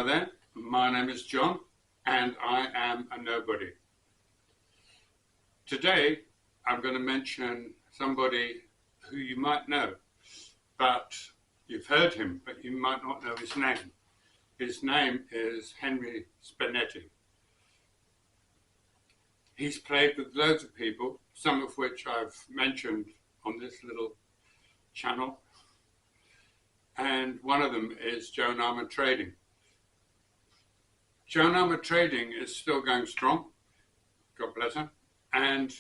Then, my name is John and I am a nobody. Today I'm going to mention somebody who you might know, but you've heard him, but you might not know his name. His name is Henry Spinetti. He's played with loads of people, some of which I've mentioned on this little channel, and one of them is Joan Armatrading. Joan Armatrading is still going strong, God bless her, and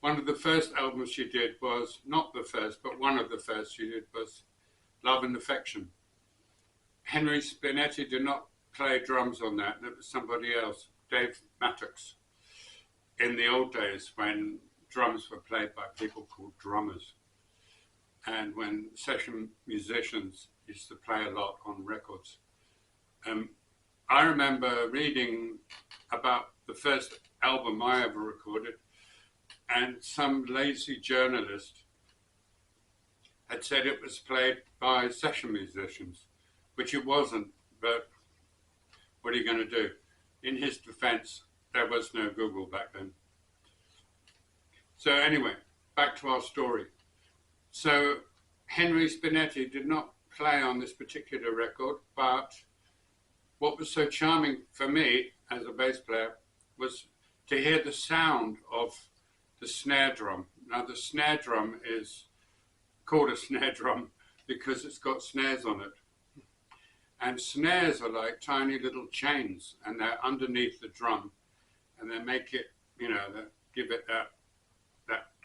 one of the first albums she did was, not the first, but one of the first she did was Love and Affection. Henry Spinetti did not play drums on that, it was somebody else, Dave Mattox, in the old days when drums were played by people called drummers, and when session musicians used to play a lot on records. I remember reading about the first album I ever recorded, and some lazy journalist had said it was played by session musicians, which it wasn't, but what are you going to do? In his defense, there was no Google back then. So anyway, back to our story. So Henry Spinetti did not play on this particular record, but what was so charming for me as a bass player was to hear the sound of the snare drum. Now the snare drum is called a snare drum because it's got snares on it. And snares are like tiny little chains, and they're underneath the drum, and they make it, you know, they give it that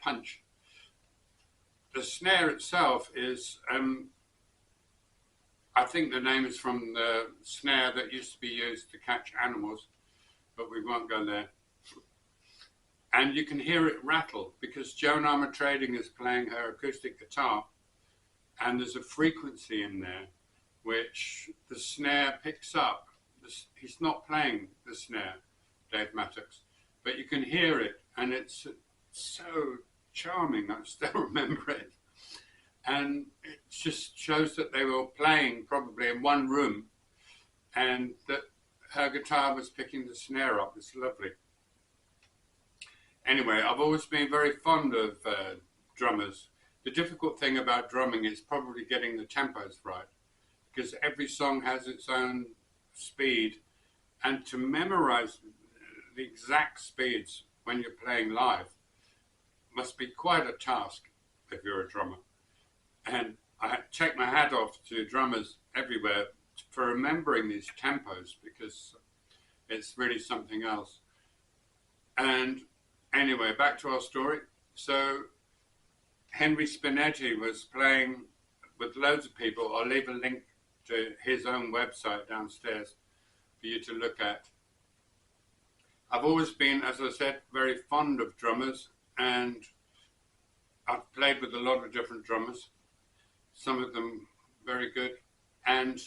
punch. The snare itself is, I think the name is from the snare that used to be used to catch animals, but we won't go there. And you can hear it rattle because Joan Armatrading is playing her acoustic guitar, and there's a frequency in there which the snare picks up. He's not playing the snare, Dave Mattox, but you can hear it, and it's so charming. I still remember it. And it just shows that they were playing probably in one room, and that her guitar was picking the snare up. It's lovely. Anyway, I've always been very fond of drummers. The difficult thing about drumming is probably getting the tempos right, because every song has its own speed, and to memorize the exact speeds when you're playing live must be quite a task if you're a drummer. And I take my hat off to drummers everywhere for remembering these tempos, because it's really something else. And anyway, back to our story. So Henry Spinetti was playing with loads of people. I'll leave a link to his own website downstairs for you to look at. I've always been, as I said, very fond of drummers, and I've played with a lot of different drummers, some of them very good, and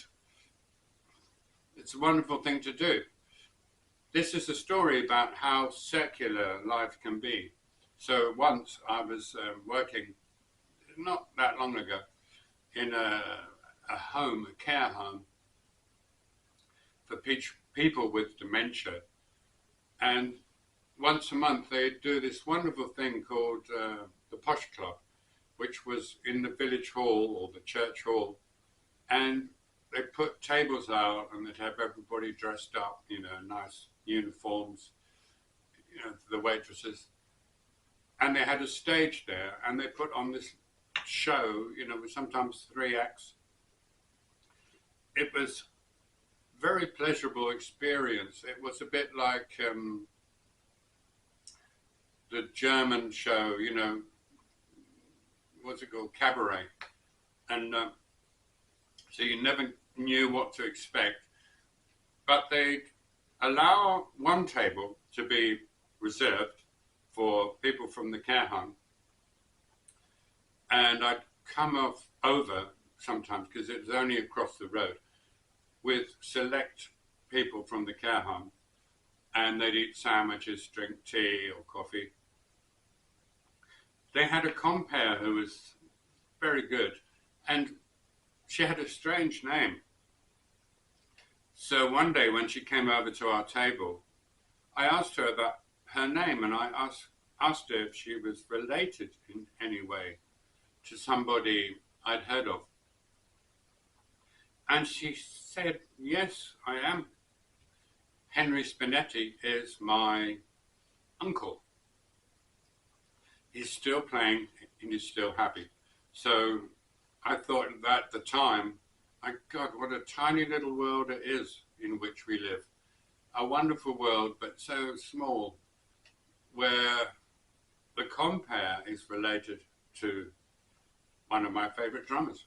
it's a wonderful thing to do. This is a story about how circular life can be. So once I was working, not that long ago, in a home, a care home for people with dementia, and once a month they do this wonderful thing called the Posh Club, which was in the village hall or the church hall, and they put tables out and they'd have everybody dressed up, you know, nice uniforms, you know, the waitresses, and they had a stage there, and they put on this show, you know, with sometimes 3 acts. It was a very pleasurable experience. It was a bit like the German show, you know, what's it called, Cabaret, and so you never knew what to expect, but they allow one table to be reserved for people from the care home, and I'd come over sometimes, because it was only across the road, with select people from the care home, and they'd eat sandwiches, drink tea or coffee. They had a compere who was very good, and she had a strange name. So one day when she came over to our table, I asked her about her name, and I asked her if she was related in any way to somebody I'd heard of. And she said, yes, I am. Henry Spinetti is my uncle. He's still playing and he's still happy. So I thought that at the time, my God, what a tiny little world it is in which we live. A wonderful world, but so small, where the compere is related to one of my favorite drummers.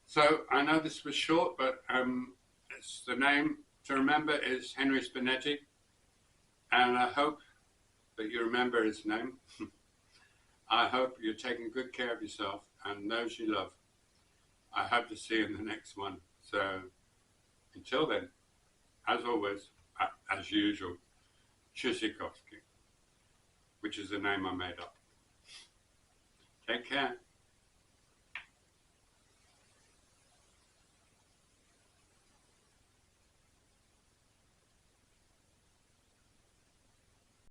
So I know this was short, but it's the name to remember is Henry Spinetti, and I hope that you remember his name. I hope you're taking good care of yourself and those you love. I hope to see you in the next one. So until then, as always, as usual, Tchaikovsky, which is the name I made up. Take care.